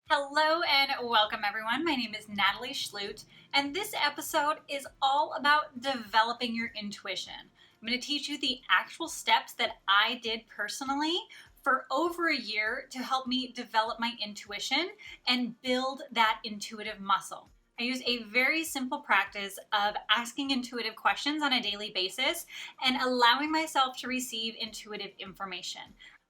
Hello and welcome everyone. My name is Natalie Schlute, and this episode is all about developing your intuition. I'm going to teach you the actual steps that I did personally for over a year to help me develop my intuition and build that intuitive muscle. I use a very simple practice of asking intuitive questions on a daily basis and allowing myself to receive intuitive information.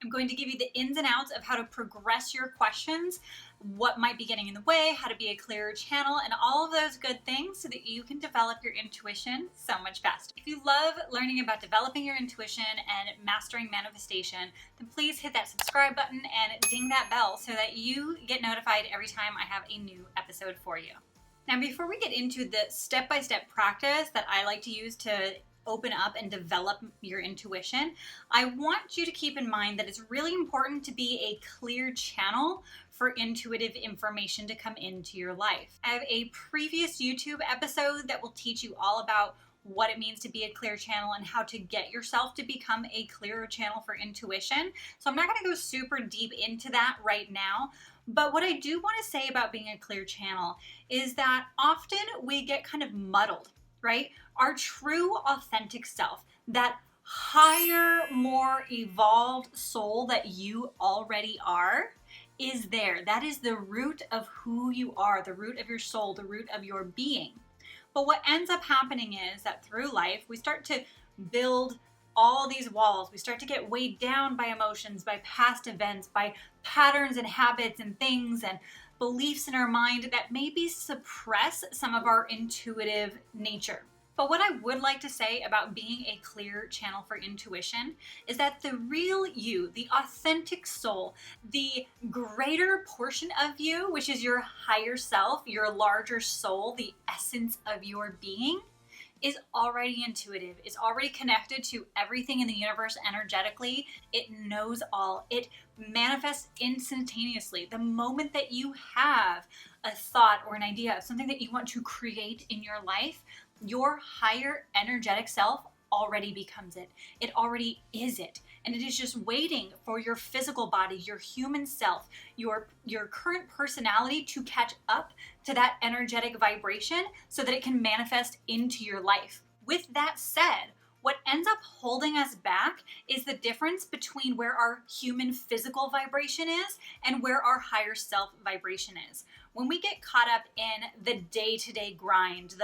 I'm going to give you the ins and outs of how to progress your questions, what might be getting in the way, how to be a clearer channel, and all of those good things so that you can develop your intuition so much faster. If you love learning about developing your intuition and mastering manifestation, then please hit that subscribe button and ding that bell so that you get notified every time I have a new episode for you. Now, before we get into the step-by-step practice that I like to use to open up and develop your intuition, I want you to keep in mind that it's really important to be a clear channel for intuitive information to come into your life. I have a previous YouTube episode that will teach you all about what it means to be a clear channel and how to get yourself to become a clearer channel for intuition. So I'm not going to go super deep into that right now. But what I do want to say about being a clear channel is that often we get kind of muddled, right? Our true authentic self, that higher, more evolved soul that you already are, is there. That is the root of who you are, the root of your soul, the root of your being. But what ends up happening is that through life, we start to build all these walls. We start to get weighed down by emotions, by past events, by patterns and habits and things and beliefs in our mind that maybe suppress some of our intuitive nature. But what I would like to say about being a clear channel for intuition is that the real you, the authentic soul, the greater portion of you, which is your higher self, your larger soul, the essence of your being, is already intuitive. It's already connected to everything in the universe energetically. It knows all. It manifests instantaneously. The moment that you have a thought or an idea of something that you want to create in your life, your higher energetic self already becomes it. It already is it. And it is just waiting for your physical body, your human self, your current personality to catch up to that energetic vibration so that it can manifest into your life. With that said, what ends up holding us back is the difference between where our human physical vibration is and where our higher self vibration is. When we get caught up in the day-to-day grind,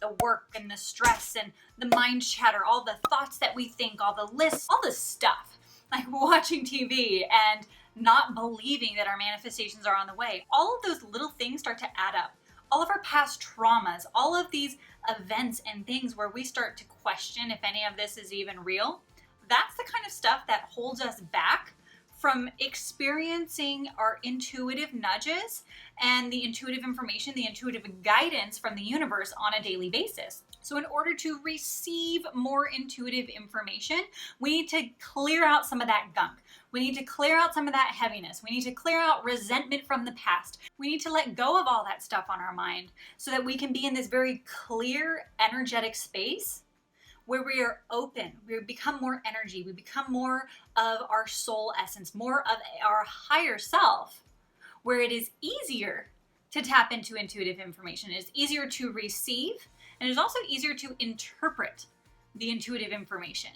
the work and the stress and the mind chatter, all the thoughts that we think, all the lists, all the stuff, like watching TV and not believing that our manifestations are on the way. All of those little things start to add up. All of our past traumas, all of these events and things where we start to question if any of this is even real, that's the kind of stuff that holds us back from experiencing our intuitive nudges and the intuitive information, the intuitive guidance from the universe on a daily basis. So in order to receive more intuitive information, we need to clear out some of that gunk. We need to clear out some of that heaviness. We need to clear out resentment from the past. We need to let go of all that stuff on our mind so that we can be in this very clear, energetic space where we are open, we become more energy, we become more of our soul essence, more of our higher self, where it is easier to tap into intuitive information. It's easier to receive, and it's also easier to interpret the intuitive information.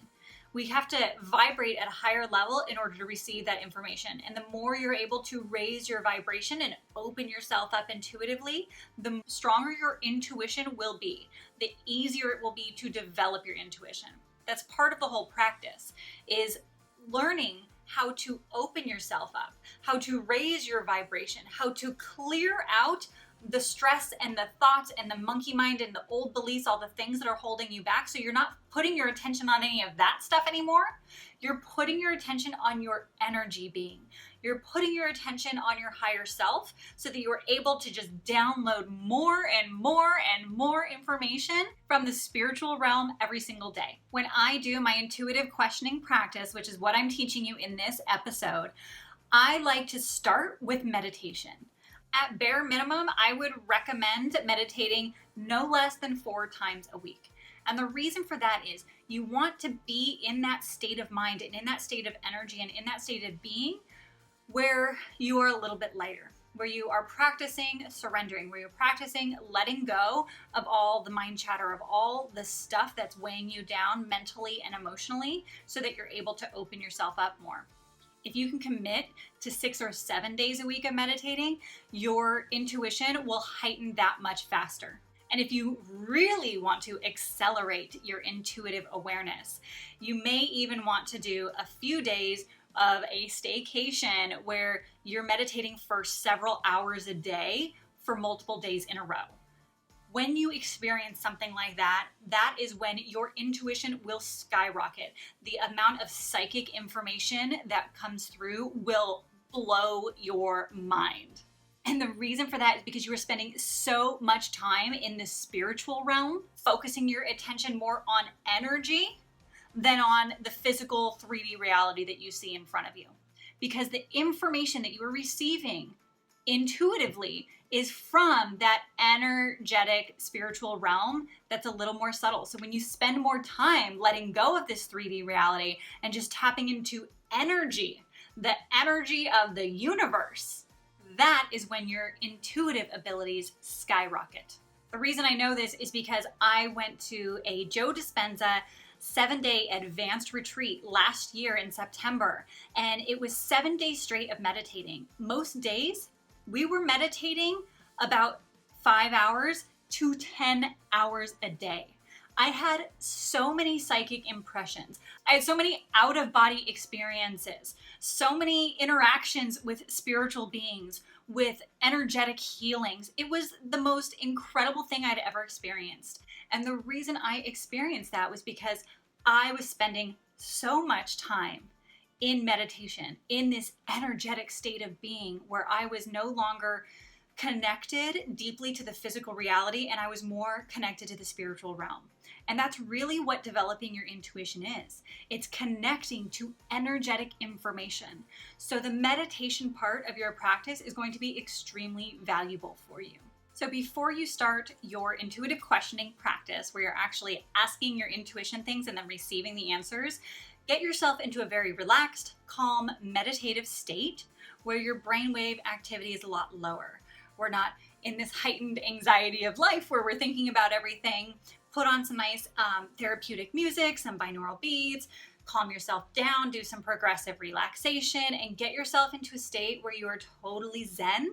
We have to vibrate at a higher level in order to receive that information. And the more you're able to raise your vibration and open yourself up intuitively, the stronger your intuition will be, the easier it will be to develop your intuition. That's part of the whole practice, is learning how to open yourself up, how to raise your vibration, how to clear out the stress and the thoughts and the monkey mind and the old beliefs, all the things that are holding you back. So you're not putting your attention on any of that stuff anymore. You're putting your attention on your energy being. You're putting your attention on your higher self so that you're able to just download more and more and more information from the spiritual realm every single day. When I do my intuitive questioning practice, which is what I'm teaching you in this episode, I like to start with meditation. At bare minimum, I would recommend meditating no less than 4 times a week. And the reason for that is you want to be in that state of mind and in that state of energy and in that state of being where you are a little bit lighter, where you are practicing surrendering, where you're practicing letting go of all the mind chatter, of all the stuff that's weighing you down mentally and emotionally, so that you're able to open yourself up more. If you can commit to 6 or 7 days a week of meditating, your intuition will heighten that much faster. And if you really want to accelerate your intuitive awareness, you may even want to do a few days of a staycation where you're meditating for several hours a day for multiple days in a row. When you experience something like that, that is when your intuition will skyrocket. The amount of psychic information that comes through will blow your mind. And the reason for that is because you are spending so much time in the spiritual realm, focusing your attention more on energy than on the physical 3D reality that you see in front of you. Because the information that you are receiving intuitively is from that energetic spiritual realm that's a little more subtle. So when you spend more time letting go of this 3D reality and just tapping into energy, the energy of the universe, that is when your intuitive abilities skyrocket. The reason I know this is because I went to a Joe Dispenza 7-day advanced retreat last year in September, and it was 7 days straight of meditating. Most days, we were meditating about 5 hours to 10 hours a day. I had so many psychic impressions. I had so many out-of-body experiences, so many interactions with spiritual beings, with energetic healings. It was the most incredible thing I'd ever experienced. And the reason I experienced that was because I was spending so much time in meditation, in this energetic state of being where I was no longer connected deeply to the physical reality, and I was more connected to the spiritual realm. And that's really what developing your intuition is. It's connecting to energetic information. So the meditation part of your practice is going to be extremely valuable for you. So before you start your intuitive questioning practice, where you're actually asking your intuition things and then receiving the answers, get yourself into a very relaxed, calm, meditative state where your brainwave activity is a lot lower. We're not in this heightened anxiety of life where we're thinking about everything. Put on some nice therapeutic music, some binaural beats, calm yourself down, do some progressive relaxation, and get yourself into a state where you are totally zen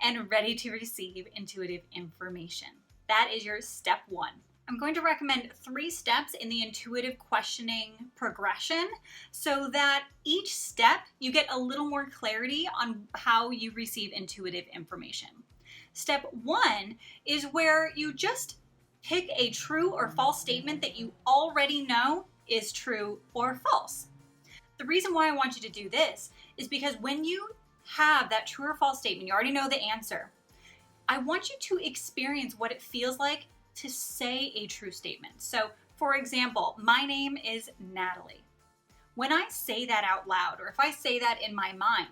and ready to receive intuitive information. That is your step 1. I'm going to recommend 3 steps in the intuitive questioning progression so that each step you get a little more clarity on how you receive intuitive information. Step 1 is where you just pick a true or false statement that you already know is true or false. The reason why I want you to do this is because when you have that true or false statement, you already know the answer. I want you to experience what it feels like to say a true statement. So, for example, my name is Natalie. When I say that out loud, or if I say that in my mind,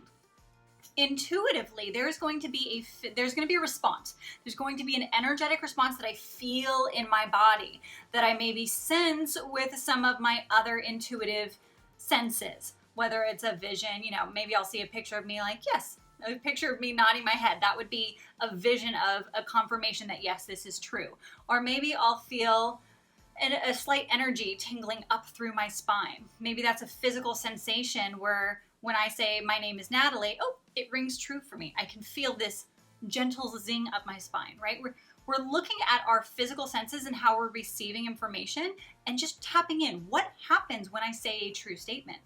intuitively there's going to be a response. There's going to be an energetic response that I feel in my body, that I maybe sense with some of my other intuitive senses. Whether it's a vision, maybe I'll see a picture of me like, yes, a picture of me nodding my head. That would be a vision of a confirmation that yes, this is true. Or maybe I'll feel a slight energy tingling up through my spine. Maybe that's a physical sensation where when I say my name is Natalie, it rings true for me. I can feel this gentle zing up my spine, right? We're looking at our physical senses and how we're receiving information and just tapping in. What happens when I say a true statement?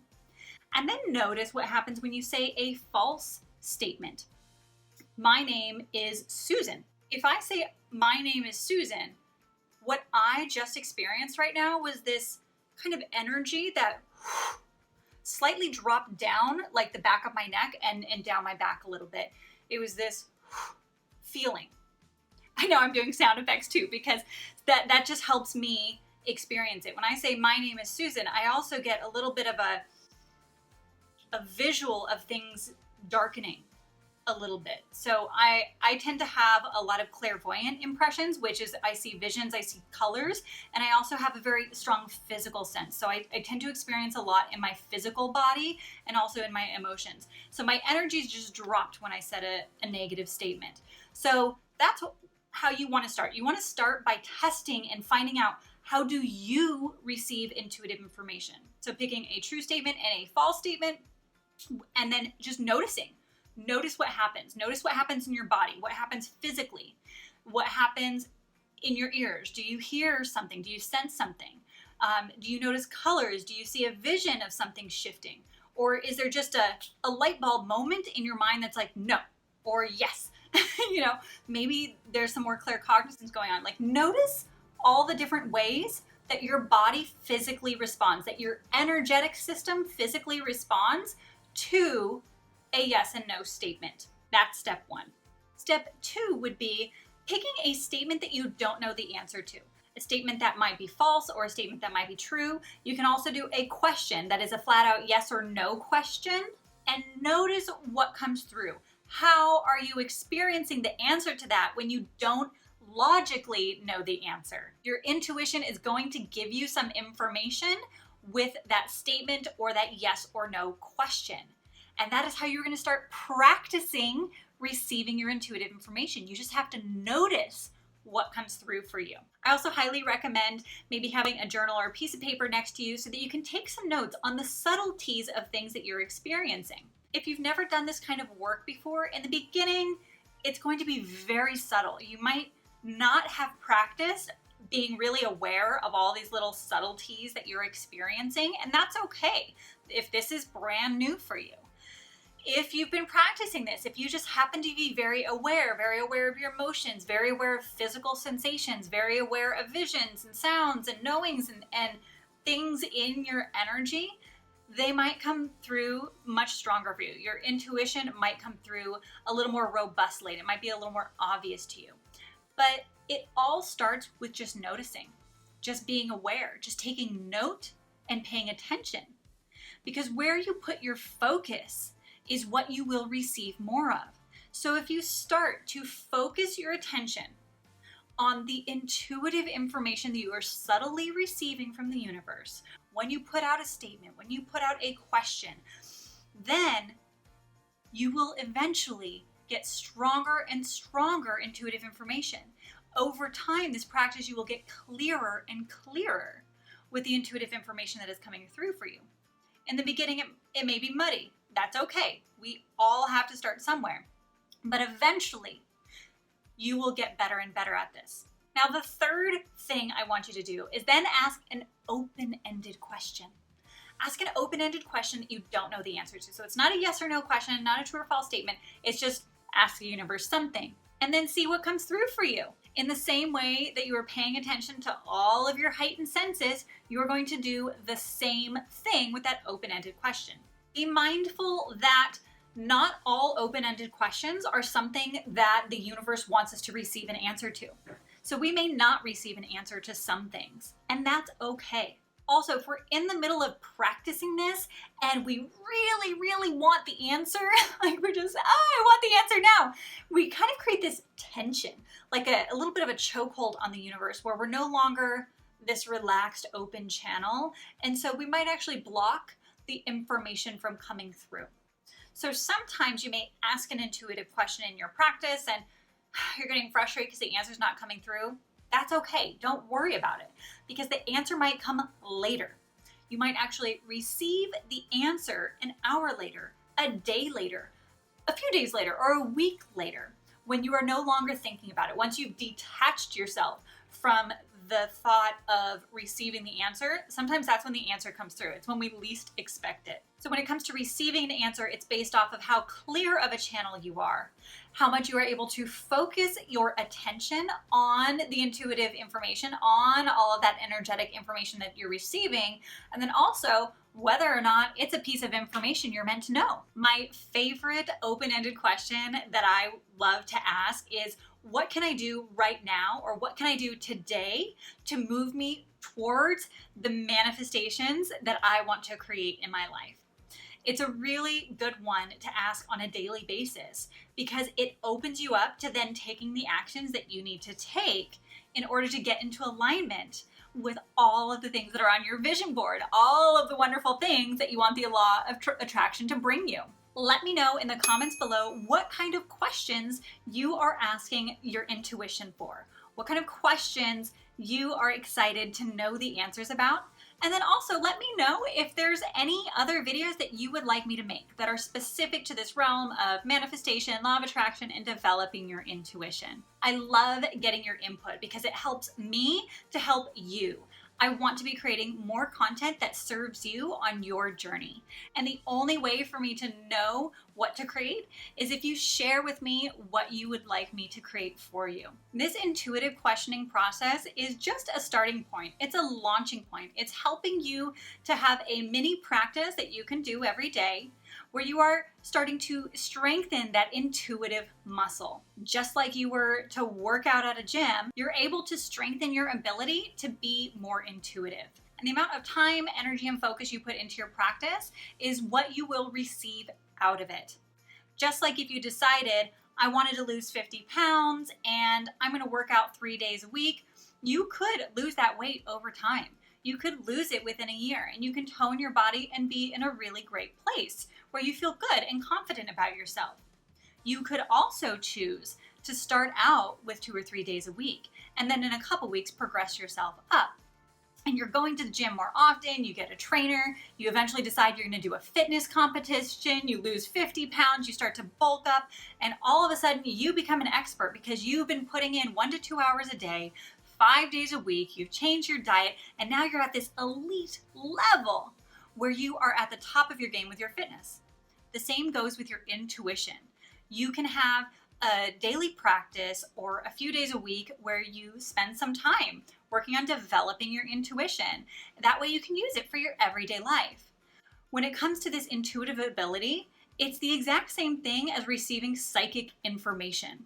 And then notice what happens when you say a false statement. My name is Susan. If I say my name is Susan, what I just experienced right now was this kind of energy that slightly dropped down like the back of my neck and down my back a little bit. It was this feeling. I know I'm doing sound effects too because that just helps me experience it. When I say my name is Susan, I also get a little bit of a visual of things darkening. a little bit. So I tend to have a lot of clairvoyant impressions, which is I see visions, I see colors, and I also have a very strong physical sense. So I tend to experience a lot in my physical body and also in my emotions. So my energies just dropped when I said a negative statement. So that's how you want to start. You want to start by testing and finding out, how do you receive intuitive information? So picking a true statement and a false statement, and then just noticing. Notice what happens. Notice what happens in your body, what happens physically, what happens in your ears. Do you hear something? Do you sense something? Do you notice colors? Do you see a vision of something shifting? Or is there just a light bulb moment in your mind that's like, no, or yes? Maybe there's some more claircognizance going on. Like, notice all the different ways that your body physically responds, that your energetic system physically responds to a yes and no statement. That's step one. Step two would be picking a statement that you don't know the answer to. A statement that might be false or a statement that might be true. You can also do a question that is a flat out yes or no question, and notice what comes through. How are you experiencing the answer to that when you don't logically know the answer? Your intuition is going to give you some information with that statement or that yes or no question. And that is how you're going to start practicing receiving your intuitive information. You just have to notice what comes through for you. I also highly recommend maybe having a journal or a piece of paper next to you so that you can take some notes on the subtleties of things that you're experiencing. If you've never done this kind of work before, in the beginning, it's going to be very subtle. You might not have practiced being really aware of all these little subtleties that you're experiencing, and that's okay if this is brand new for you. If you've been practicing this, if you just happen to be very aware of your emotions, very aware of physical sensations, very aware of visions and sounds and knowings and things in your energy, they might come through much stronger for you. Your intuition might come through a little more robustly. It might be a little more obvious to you. But it all starts with just noticing, just being aware, just taking note and paying attention. Because where you put your focus is what you will receive more of. So if you start to focus your attention on the intuitive information that you are subtly receiving from the universe, when you put out a statement, when you put out a question, then you will eventually get stronger and stronger intuitive information. Over time, this practice, you will get clearer and clearer with the intuitive information that is coming through for you. In the beginning, it may be muddy. That's okay. We all have to start somewhere. But eventually, you will get better and better at this. Now, the third thing I want you to do is then ask an open-ended question. Ask an open-ended question that you don't know the answer to. So it's not a yes or no question, not a true or false statement. It's just ask the universe something and then see what comes through for you. In the same way that you are paying attention to all of your heightened senses, you are going to do the same thing with that open-ended question. Be mindful that not all open-ended questions are something that the universe wants us to receive an answer to. So we may not receive an answer to some things, and that's okay. Also, if we're in the middle of practicing this and we really want the answer, like we're just, I want the answer now, we kind of create this tension, like a little bit of a chokehold on the universe where we're no longer this relaxed, open channel. And so we might actually block the information from coming through. So sometimes you may ask an intuitive question in your practice and you're getting frustrated because the answer's not coming through. That's okay. Don't worry about it because the answer might come later. You might actually receive the answer an hour later, a day later, a few days later, or a week later when you are no longer thinking about it. Once you've detached yourself from the thought of receiving the answer, sometimes that's when the answer comes through. It's when we least expect it. So when it comes to receiving an answer, it's based off of how clear of a channel you are, how much you are able to focus your attention on the intuitive information, on all of that energetic information that you're receiving, and then also whether or not it's a piece of information you're meant to know. My favorite open-ended question that I love to ask is, what can I do right now, or what can I do today to move me towards the manifestations that I want to create in my life? It's a really good one to ask on a daily basis because it opens you up to then taking the actions that you need to take in order to get into alignment with all of the things that are on your vision board, all of the wonderful things that you want the law of attraction to bring you. Let me know in the comments below what kind of questions you are asking your intuition for. What kind of questions you are excited to know the answers about. And then also let me know if there's any other videos that you would like me to make that are specific to this realm of manifestation, law of attraction, and developing your intuition. I love getting your input because it helps me to help you. I want to be creating more content that serves you on your journey. And the only way for me to know what to create is if you share with me what you would like me to create for you. This intuitive questioning process is just a starting point. It's a launching point. It's helping you to have a mini practice that you can do every day where you are starting to strengthen that intuitive muscle. Just like you were to work out at a gym, you're able to strengthen your ability to be more intuitive. And the amount of time, energy, and focus you put into your practice is what you will receive out of it. Just like if you decided, I wanted to lose 50 pounds and I'm going to work out 3 days a week, you could lose that weight over time. You could lose it within a year and you can tone your body and be in a really great place where you feel good and confident about yourself. You could also choose to start out with 2 or 3 days a week and then in a couple weeks progress yourself up. And you're going to the gym more often, you get a trainer, you eventually decide you're going to do a fitness competition, you lose 50 pounds, you start to bulk up, and all of a sudden you become an expert because you've been putting in 1 to 2 hours a day, 5 days a week, you've changed your diet, and now you're at this elite level where you are at the top of your game with your fitness. The same goes with your intuition. You can have a daily practice or a few days a week where you spend some time working on developing your intuition. That way you can use it for your everyday life. When it comes to this intuitive ability, it's the exact same thing as receiving psychic information.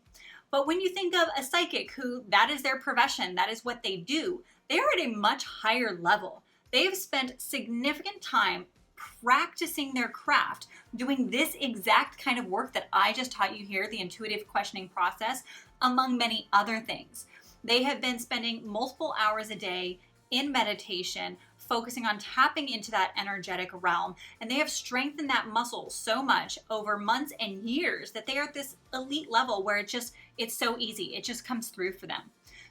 But when you think of a psychic who that is their profession, that is what they do, they are at a much higher level. They have spent significant time practicing their craft, doing this exact kind of work that I just taught you here, the intuitive questioning process, among many other things. They have been spending multiple hours a day in meditation, focusing on tapping into that energetic realm, and they have strengthened that muscle so much over months and years that they are at this elite level where it's so easy. It just comes through for them.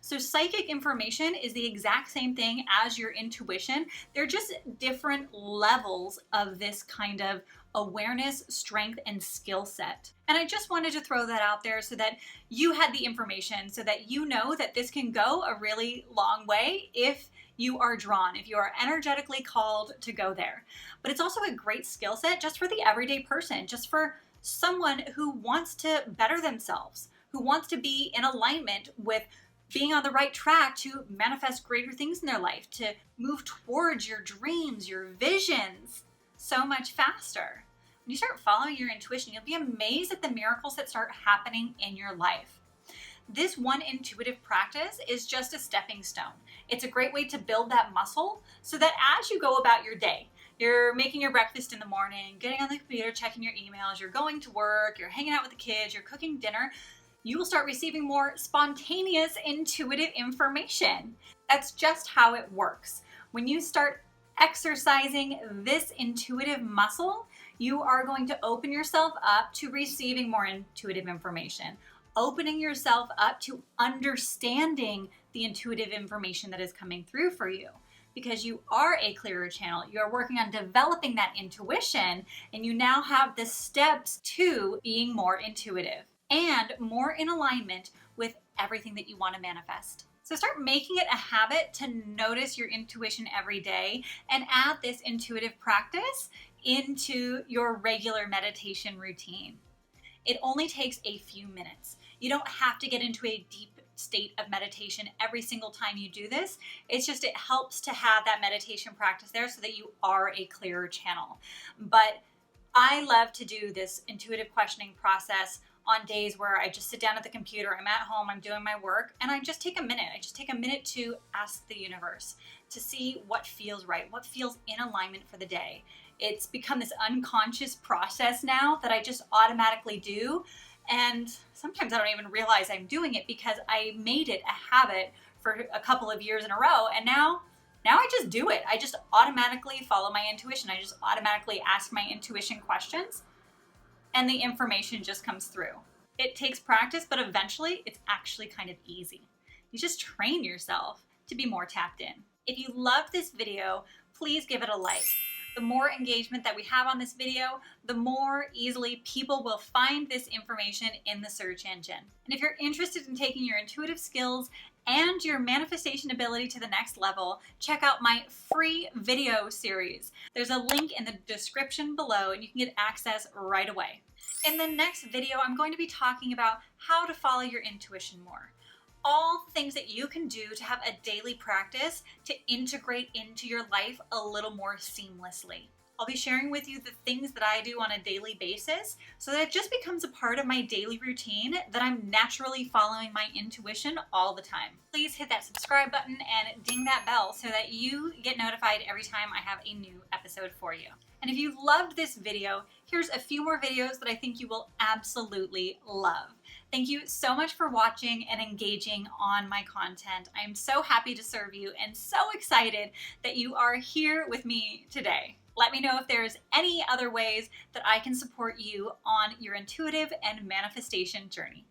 So psychic information is the exact same thing as your intuition. They're just different levels of this kind of awareness, strength, and skill set. And I just wanted to throw that out there so that you had the information, so that you know that this can go a really long way if you are drawn, if you are energetically called to go there. But it's also a great skill set just for the everyday person, just for someone who wants to better themselves, who wants to be in alignment with being on the right track to manifest greater things in their life, to move towards your dreams, your visions so much faster. When you start following your intuition, you'll be amazed at the miracles that start happening in your life. This one intuitive practice is just a stepping stone. It's a great way to build that muscle so that as you go about your day, you're making your breakfast in the morning, getting on the computer, checking your emails, you're going to work, you're hanging out with the kids, you're cooking dinner, you will start receiving more spontaneous intuitive information. That's just how it works. When you start exercising this intuitive muscle, you are going to open yourself up to receiving more intuitive information, opening yourself up to understanding the intuitive information that is coming through for you. Because you are a clearer channel, you are working on developing that intuition, and you now have the steps to being more intuitive and more in alignment with everything that you want to manifest. So start making it a habit to notice your intuition every day and add this intuitive practice into your regular meditation routine. It only takes a few minutes. You don't have to get into a deep state of meditation every single time you do this. It's just it helps to have that meditation practice there so that you are a clearer channel. But I love to do this intuitive questioning process on days where I just sit down at the computer, I'm at home, I'm doing my work, and I just take a minute. I just take a minute to ask the universe to see what feels right, what feels in alignment for the day. It's become this unconscious process now that I just automatically do. And sometimes I don't even realize I'm doing it because I made it a habit for a couple of years in a row. And now I just do it. I just automatically follow my intuition. I just automatically ask my intuition questions and the information just comes through. It takes practice, but eventually it's actually kind of easy. You just train yourself to be more tapped in. If you loved this video, please give it a like. The more engagement that we have on this video, the more easily people will find this information in the search engine. And if you're interested in taking your intuitive skills and your manifestation ability to the next level, check out my free video series. There's a link in the description below and you can get access right away. In the next video, I'm going to be talking about how to follow your intuition more. All things that you can do to have a daily practice to integrate into your life a little more seamlessly. I'll be sharing with you the things that I do on a daily basis so that it just becomes a part of my daily routine that I'm naturally following my intuition all the time. Please hit that subscribe button and ding that bell so that you get notified every time I have a new episode for you. And if you loved this video, here's a few more videos that I think you will absolutely love. Thank you so much for watching and engaging on my content. I am so happy to serve you and so excited that you are here with me today. Let me know if there's any other ways that I can support you on your intuitive and manifestation journey.